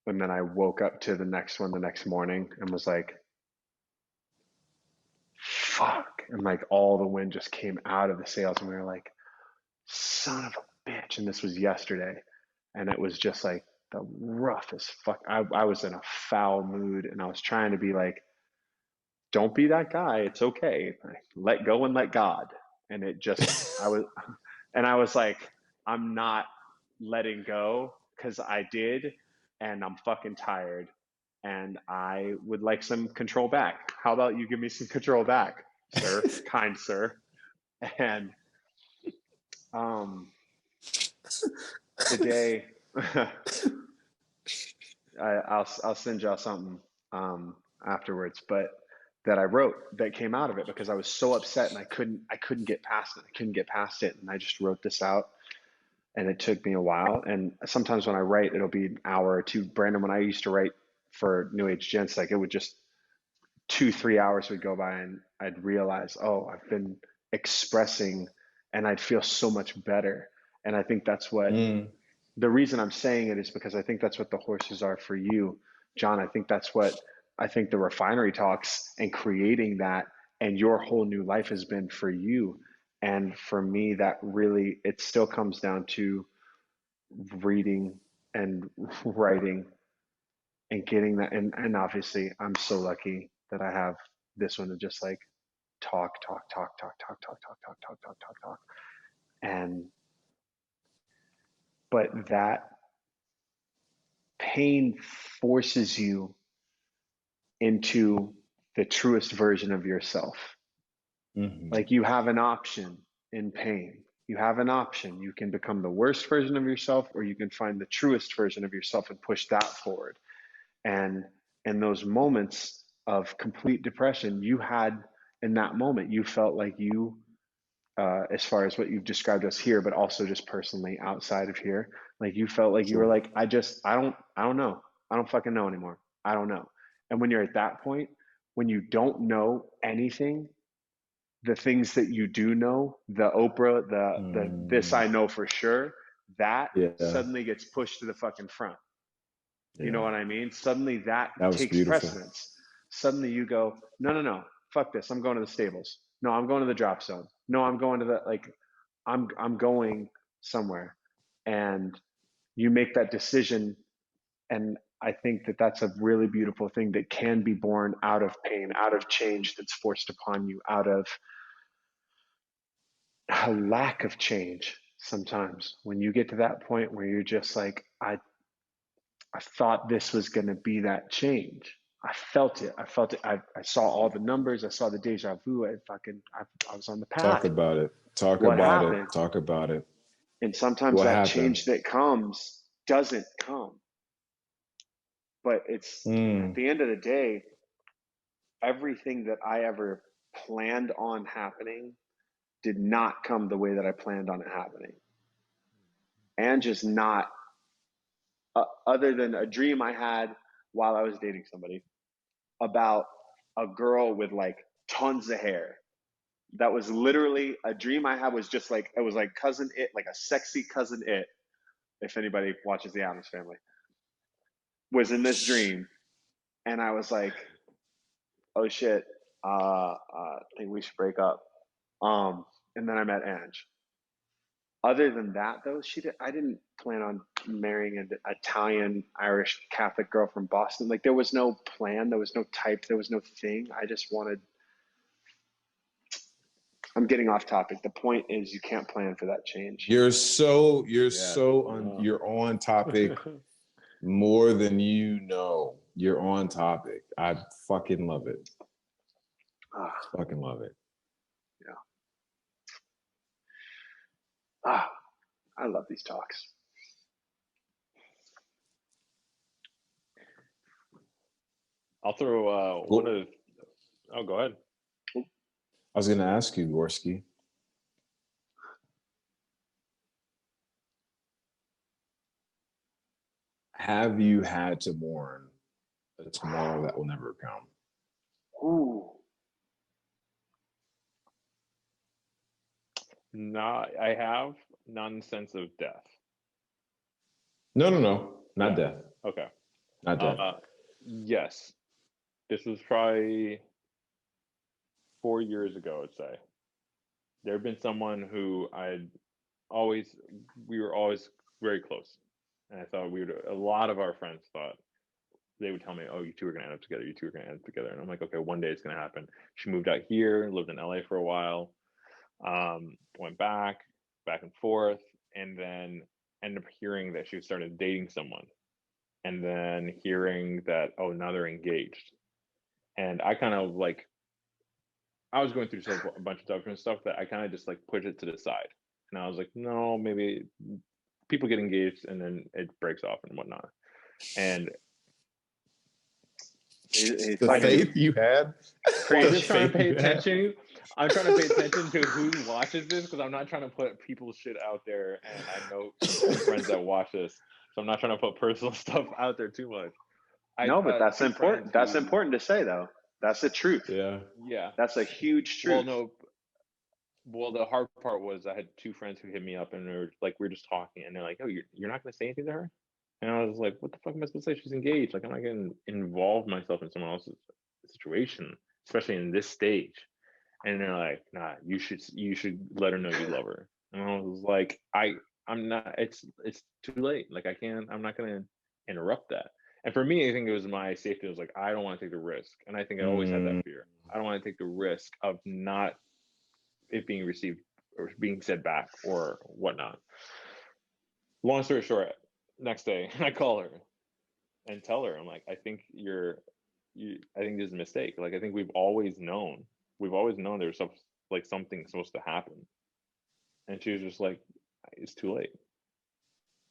and then I woke up to the next one the next morning and was like, fuck, and like all the wind just came out of the sails, and we were like, son of a bitch. And this was yesterday, and it was just like, the roughest fuck. I was in a foul mood, and I was trying to be like, don't be that guy. It's okay. Let go and let God. And it just, I was like, I'm not letting go because I did, and I'm fucking tired, and I would like some control back. How about you give me some control back, sir, kind sir? And today, I'll send y'all something afterwards, but that I wrote that came out of it because I was so upset and I couldn't get past it. I couldn't get past it, and I just wrote this out, and it took me a while. And sometimes when I write, it'll be an hour or two. Brandon, when I used to write for NewAgeGents, like it would just 2-3 hours would go by, and I'd realize, oh, I've been expressing, and I'd feel so much better. And I think that's what the reason I'm saying it is because I think that's what the horses are for you, John. I think that's what I think the Refinery talks and creating that and your whole new life has been for you. And for me, that really, it still comes down to reading and writing and getting that. And obviously, I'm so lucky that I have this one to just like talk. And, but that pain forces you into the truest version of yourself. Like you have an option in pain. You have an option. You can become the worst version of yourself, or you can find the truest version of yourself and push that forward. And in those moments of complete depression, you had in that moment, you felt like you, as far as what you've described us here, but also just personally outside of here, like you felt like you were like, I don't know. I don't fucking know anymore. I don't know. And when you're at that point, when you don't know anything, the things that you do know, the Oprah, the this I know for sure, that suddenly gets pushed to the fucking front. You know what I mean? Suddenly that takes beautiful. precedence. Suddenly you go, no, fuck this. I'm going to the stables. No, I'm going to the drop zone. No, I'm going to the, like, I'm going somewhere. And you make that decision. And I think that that's a really beautiful thing that can be born out of pain, out of change that's forced upon you, out of a lack of change. Sometimes when you get to that point where you're just like, I thought this was going to be that change. I felt it. I saw all the numbers. I saw the deja vu. I was on the path. Talk about it. What happened? Talk about it. And sometimes that change that comes doesn't come. But it's at the end of the day, everything that I ever planned on happening did not come the way that I planned on it happening. And just not, other than a dream I had while I was dating somebody about a girl with like tons of hair. That was literally a dream I had. Was just like, it was like Cousin It, like a sexy Cousin It, if anybody watches the Addams Family, was in this dream. And I was like, oh shit, I think we should break up. And then I met Ange. Other than that, though, I didn't plan on marrying an Italian Irish Catholic girl from Boston. Like there was no plan, there was no type, there was no thing. I just wanted. I'm getting off topic. The point is, you can't plan for that change. You're on topic more than you know. You're on topic. I fucking love it. Fucking love it. Yeah. I love these talks. I'll throw one of. Oh, go ahead. I was going to ask you, Gorski. Have you had to mourn a tomorrow that will never come? Ooh. I have, not in the sense of death. No, not death. Okay. Not death. Yes. This was probably 4 years ago, I'd say. There had been someone who we were always very close. And I thought a lot of our friends thought, they would tell me, oh, you two are going to end up together. You two are going to end up together. And I'm like, okay, one day it's going to happen. She moved out here, lived in LA for a while, went back and forth, and then ended up hearing that she started dating someone. And then hearing that, oh, now they're engaged. And I kind of like, I was going through a bunch of different stuff that I kind of just like put it to the side. And I was like, no, maybe people get engaged and then it breaks off and whatnot. And the faith you had. I'm just trying to pay attention. I'm trying to pay attention to who watches this, because I'm not trying to put people's shit out there. And I know friends that watch this, so I'm not trying to put personal stuff out there too much. No, but that's important. That's important to say, though. That's the truth. Yeah. That's a huge truth. Well, the hard part was I had two friends who hit me up, and we were just talking, and they're like, "Oh, you're not going to say anything to her?" And I was like, "What the fuck am I supposed to say? She's engaged. Like, I'm not going to involve myself in someone else's situation, especially in this stage." And they're like, "Nah, you should let her know you love her." And I was like, I'm not. It's too late. Like, I'm not going to interrupt that. And for me, I think it was my safety. It was like, I don't want to take the risk, and I think I always had that fear. I don't want to take the risk of not it being received or being said back or whatnot. Long story short, next day I call her and tell her, I'm like, I think I think there's a mistake. Like, I think we've always known there's something supposed to happen. And she was just like, it's too late.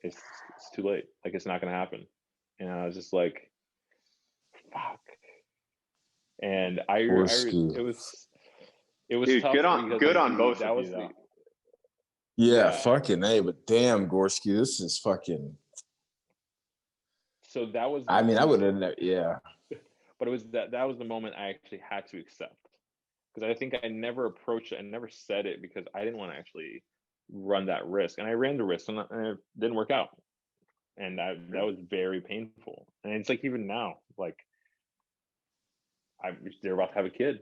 It's too late. Like, it's not going to happen. And I was just like, fuck. And it was Dude, tough. Good on both of you, though. Yeah, fucking A, but damn, Gorski, this is fucking. So that was. I mean, I would have, yeah. But it was that was the moment I actually had to accept, because I think I never approached it and never said it because I didn't want to actually run that risk, and I ran the risk and it didn't work out, and that was very painful. And it's like, even now, like, they're about to have a kid,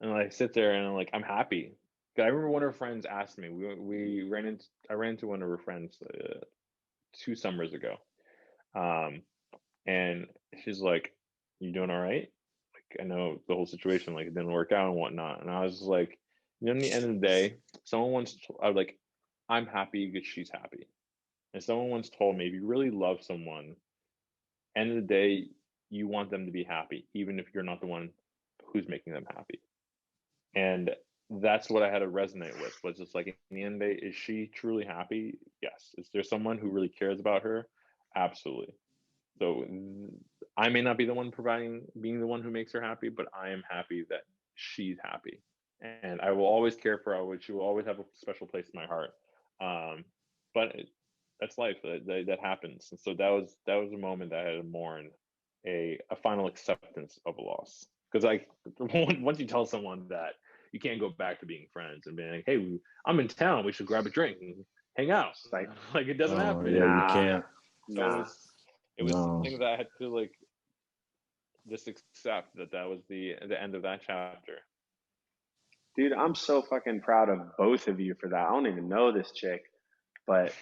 and I sit there and I'm like, I'm happy. I remember one of her friends asked me. I ran into one of her friends 2 summers ago, and she's like, "You doing all right? Like, I know the whole situation, like, it didn't work out and whatnot." And I was like, in the end of the day, I'm happy because she's happy. And someone once told me, if you really love someone, end of the day, you want them to be happy, even if you're not the one who's making them happy. And that's what I had to resonate with, was just like, in the end of the day, is she truly happy? Yes. Is there someone who really cares about her? Absolutely. So I may not be the one being the one who makes her happy, but I am happy that she's happy. And I will always care for her. She will always have a special place in my heart. But that's life. That happens. And so that was a moment that I had to mourn a final acceptance of a loss. Because once you tell someone that you can't go back to being friends and being like, hey, I'm in town, we should grab a drink and hang out. Like it doesn't happen. Yeah, you can't. So it was something that I had to, like, just accept that was the end of that chapter. Dude, I'm so fucking proud of both of you for that. I don't even know this chick, but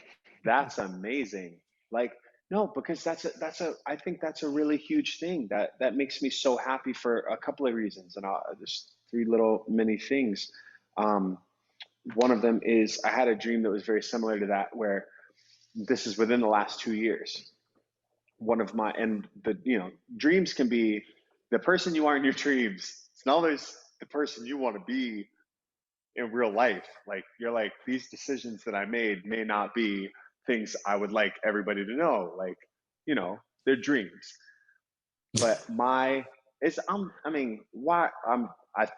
that's amazing. Like, no, because I think that's a really huge thing that makes me so happy for a couple of reasons. And just 3 little mini things. One of them is I had a dream that was very similar to that, where this is within the last 2 years. Dreams can be the person you are in your dreams. It's not always the person you want to be in real life. Like, you're like, these decisions that I made may not be things I would like everybody to know. Like, they're dreams. But I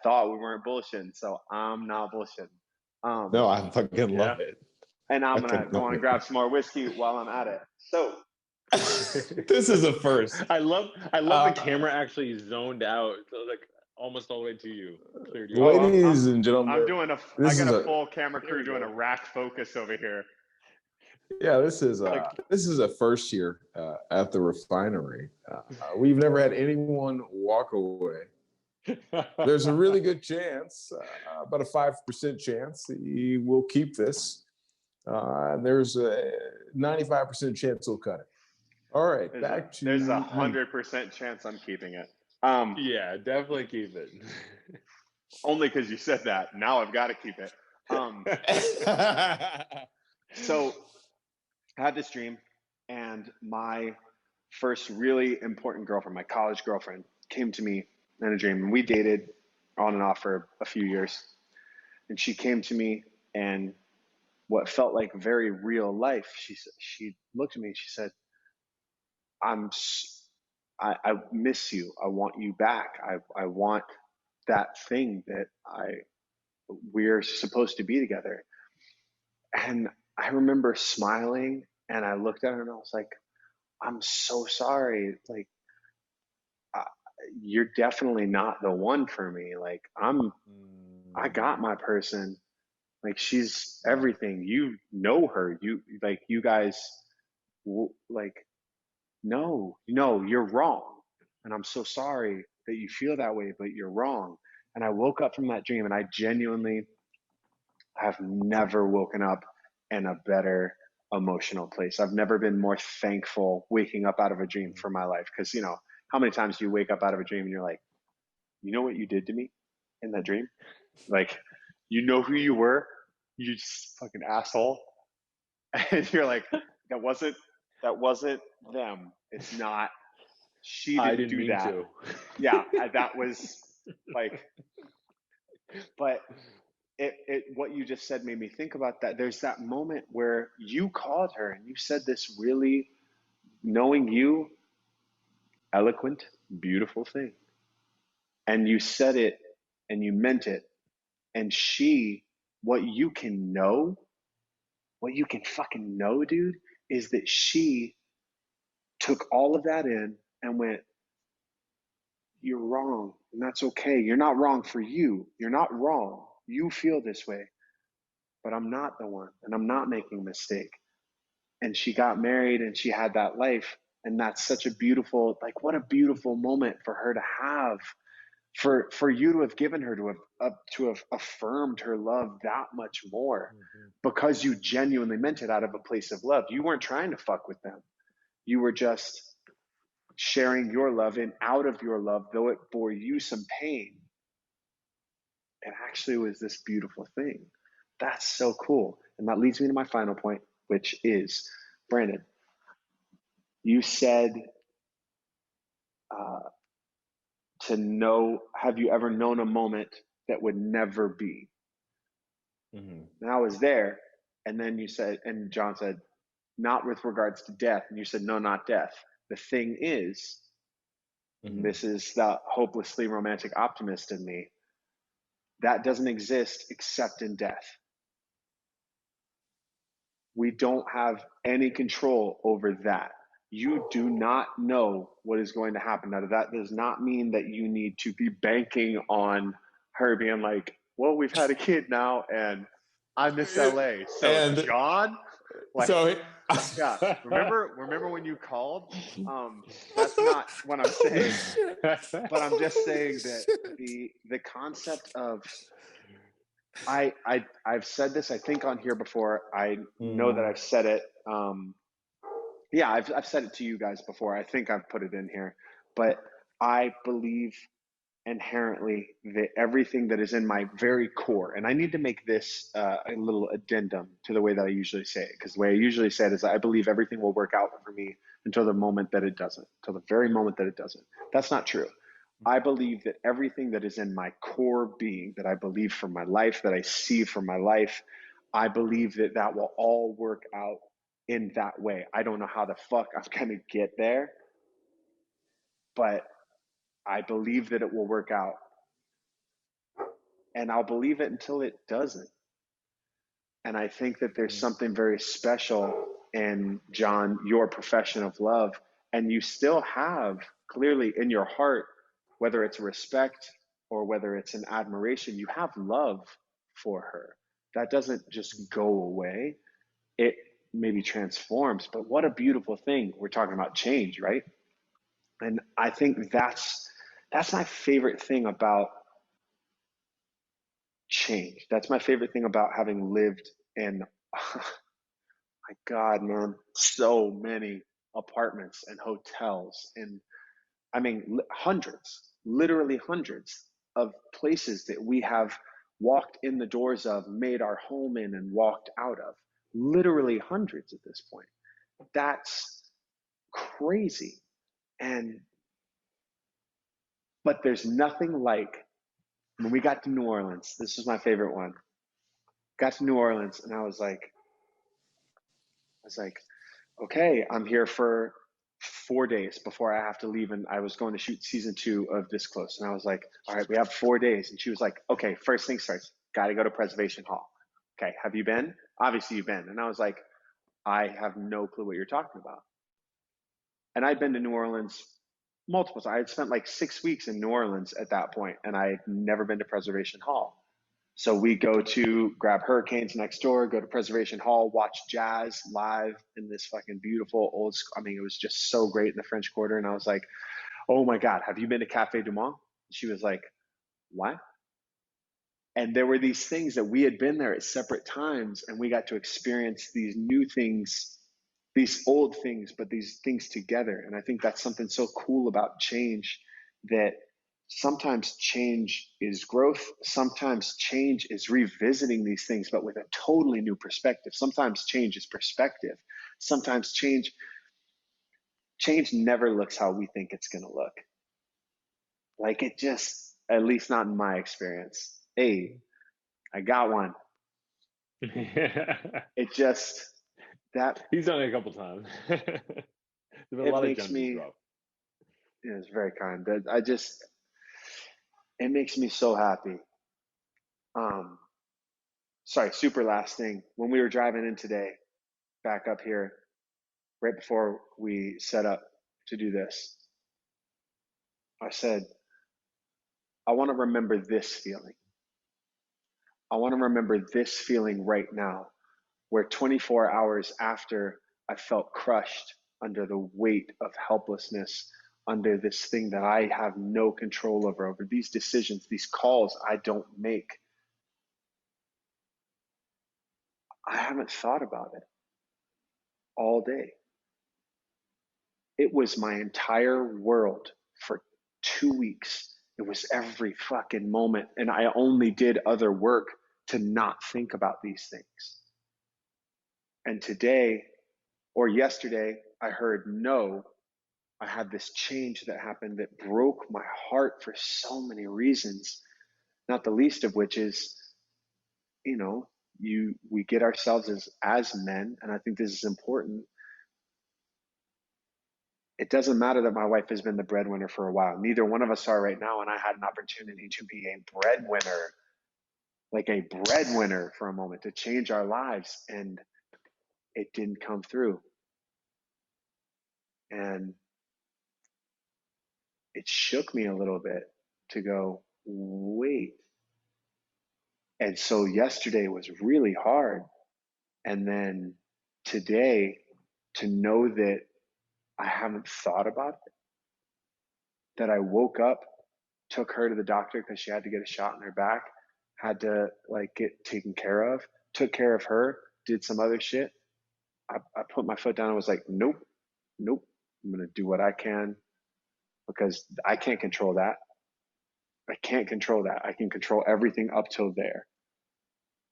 thought we weren't bullshitting, so I'm not bullshitting. No, I fucking love it. And I'm gonna go on and grab some more whiskey while I'm at it. So this is a first. I love the camera actually zoned out, so like almost all the way to you. Ladies and gentlemen, I got a full camera crew doing a rack focus over here. Yeah, this is a first here at the refinery. We've never had anyone walk away. There's a really good chance, about a 5% chance, he will keep this. There's a 95% chance he'll cut it. All right, there's 100% chance I'm keeping it. Yeah, definitely keep it. Only because you said that. Now I've got to keep it. So I had this dream, and my first really important girlfriend, my college girlfriend, came to me in a dream, and we dated on and off for a few years. And she came to me, and what felt like very real life, she looked at me and she said, I miss you. I want you back. I want that thing that we're supposed to be together. And I remember smiling, and I looked at her and I was like, I'm so sorry. Like, you're definitely not the one for me. Like, I got my person. Like, she's everything. You know her. You guys, like, no, you're wrong. And I'm so sorry that you feel that way, but you're wrong. And I woke up from that dream, and I genuinely have never woken up in a better emotional place. I've never been more thankful waking up out of a dream for my life. Because, how many times do you wake up out of a dream and you're like, you know what you did to me in that dream? Like, you know who you were? You just fucking asshole. And you're like, that wasn't them. It's not. She didn't do that. To. Yeah, that was like. But what you just said made me think about that. There's that moment where you called her and you said this really, knowing you, eloquent, beautiful thing, and you said it and you meant it, and what you can fucking know, dude, is that she took all of that in and went, you're wrong, and that's okay. You're not wrong for you. You're not wrong. You feel this way, but I'm not the one, and I'm not making a mistake. And she got married, and she had that life, and that's such a beautiful, like, what a beautiful moment for her to have, for you to have given her, to have affirmed her love that much more, because you genuinely meant it out of a place of love. You weren't trying to fuck with them. You were just sharing your love, and out of your love, though it bore you some pain, it actually was this beautiful thing. That's so cool. And that leads me to my final point, which is, Brandon, you said have you ever known a moment that would never be? And I was there, and then you said, and John said, not with regards to death. And you said, no, not death. The thing is, this is the hopelessly romantic optimist in me, that doesn't exist except in death. We don't have any control over that. You do not know what is going to happen. Now, that does not mean that you need to be banking on her being like, well, we've had a kid now, and I miss LA. So, and John, like, so yeah, remember when you called? That's not what I'm saying. But I'm just saying that the concept of, I've said this, I think, on here before. I know that I've said it. Yeah, I've said it to you guys before. I think I've put it in here. But I believe inherently that everything that is in my very core, and I need to make this a little addendum to the way that I usually say it, because the way I usually say it is I believe everything will work out for me until the moment that it doesn't, until the very moment that it doesn't. That's not true. I believe that everything that is in my core being, that I believe for my life, that I see for my life, I believe that will all work out in that way. I don't know how the fuck I'm going to get there, but I believe that it will work out. And I'll believe it until it doesn't. And I think that there's something very special in, John, your profession of love. And you still have clearly in your heart, whether it's respect or whether it's an admiration, you have love for her. That doesn't just go away. It maybe transforms, but what a beautiful thing. We're talking about change, right? And I think that's my favorite thing about change. That's my favorite thing about having lived in my God, man, so many apartments and hotels. And I mean, hundreds, literally hundreds of places that we have walked in the doors of, made our home in, and walked out of. Literally hundreds at this point. That's crazy. But there's nothing like when we got to New Orleans. This is my favorite one. Got to New Orleans, and I was like, okay, I'm here for 4 days before I have to leave. And I was going to shoot season 2 of This Close. And I was like, all right, we have 4 days. And she was like, okay, first thing starts, got to go to Preservation Hall. Okay, have you been? Obviously you've been. And I was like, I have no clue what you're talking about. And I'd been to New Orleans multiple times. I had spent like 6 weeks in New Orleans at that point, and I had never been to Preservation Hall. So we go to grab Hurricanes next door, go to Preservation Hall, watch jazz live in this fucking beautiful old school. I mean, it was just so great in the French Quarter. And I was like, oh my God, have you been to Cafe Du Monde? She was like, what? And there were these things that we had been there at separate times, and we got to experience these new things, these old things, but these things together. And I think that's something so cool about change, that sometimes change is growth. Sometimes change is revisiting these things, but with a totally new perspective. Sometimes change is perspective. Sometimes change never looks how we think it's going to look. Like it just, at least not in my experience. Hey, I got one. It just, that. He's done it a couple times. There's been a lot of gems dropped. Yeah, it's very kind. It makes me so happy. Sorry, super last thing. When we were driving in today, back up here, right before we set up to do this, I said, I want to remember this feeling. I want to remember this feeling right now, where 24 hours after I felt crushed under the weight of helplessness, under this thing that I have no control over these decisions, these calls I don't make. I haven't thought about it all day. It was my entire world for 2 weeks. It was every fucking moment. And I only did other work to not think about these things. And today, or yesterday, I heard no. I had this change that happened that broke my heart for so many reasons, not the least of which is, we get ourselves as men, and I think this is important. It doesn't matter that my wife has been the breadwinner for a while. Neither one of us are right now, and I had an opportunity to be a breadwinner, like a breadwinner for a moment, to change our lives, and it didn't come through. And it shook me a little bit to go, wait. And so yesterday was really hard. And then today, to know that I haven't thought about it, that I woke up, took her to the doctor because she had to get a shot in her back, had to get taken care of, took care of her, did some other shit. I put my foot down and was like, nope. I'm going to do what I can, because I can't control that. I can't control that. I can control everything up till there,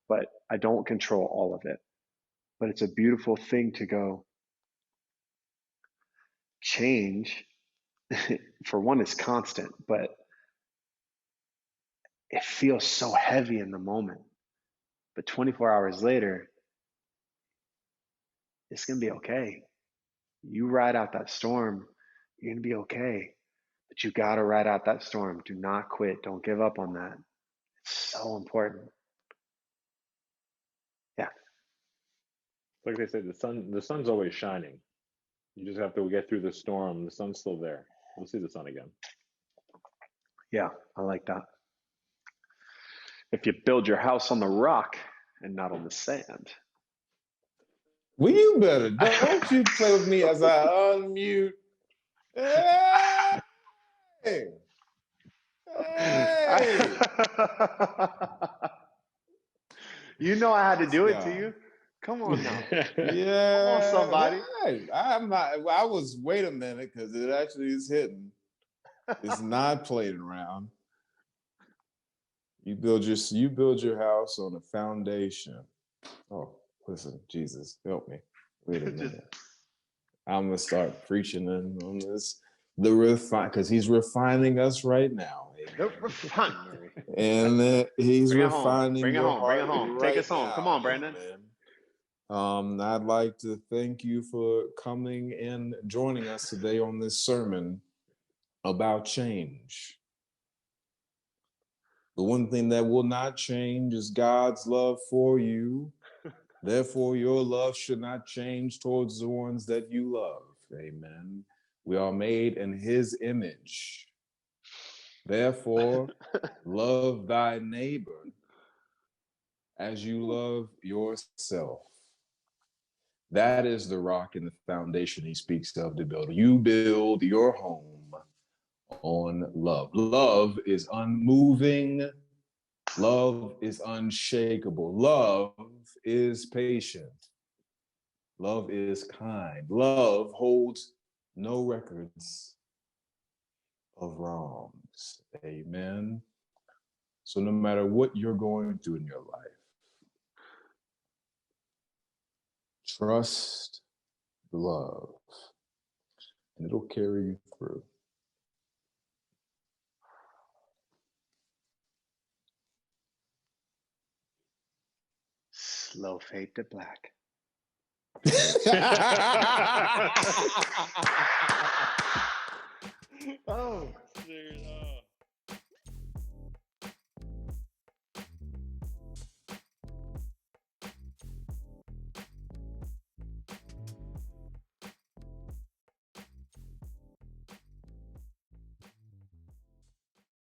but I don't control all of it. But it's a beautiful thing to go, change, for one, is constant, but it feels so heavy in the moment. But 24 hours later, it's going to be okay. You ride out that storm, you're going to be okay. But you got to ride out that storm. Do not quit. Don't give up on that. It's so important. Yeah. Like they say, the sun's always shining. You just have to get through the storm. The sun's still there. We'll see the sun again. Yeah, I like that. If you build your house on the rock and not on the sand. Well, you better. Don't you play with me as I unmute. Hey! Hey! You know I had to do it to you. Come on now. Yeah. Come on, somebody. Right. I'm not. I was. Wait a minute, because it actually is hitting. It's not playing around. You build your house on a foundation. Oh, listen, Jesus, help me. Wait a minute. I'm gonna start preaching on this. Because he's refining us right now. The refinery. And he's Bring it refining home. your Bring it heart home. right Take us home. now, Come on, Brandon. I'd like to thank you for coming and joining us today on this sermon about change. The one thing that will not change is God's love for you. Therefore, your love should not change towards the ones that you love. Amen. We are made in his image. Therefore, love thy neighbor as you love yourself. That is the rock and the foundation he speaks of to build. You build your home on love. Love is unmoving. Love is unshakable. Love is patient. Love is kind. Love holds no records of wrongs. Amen. So no matter what you're going through in your life, trust love, and it'll carry you through. Slow fade to black. Oh, dude.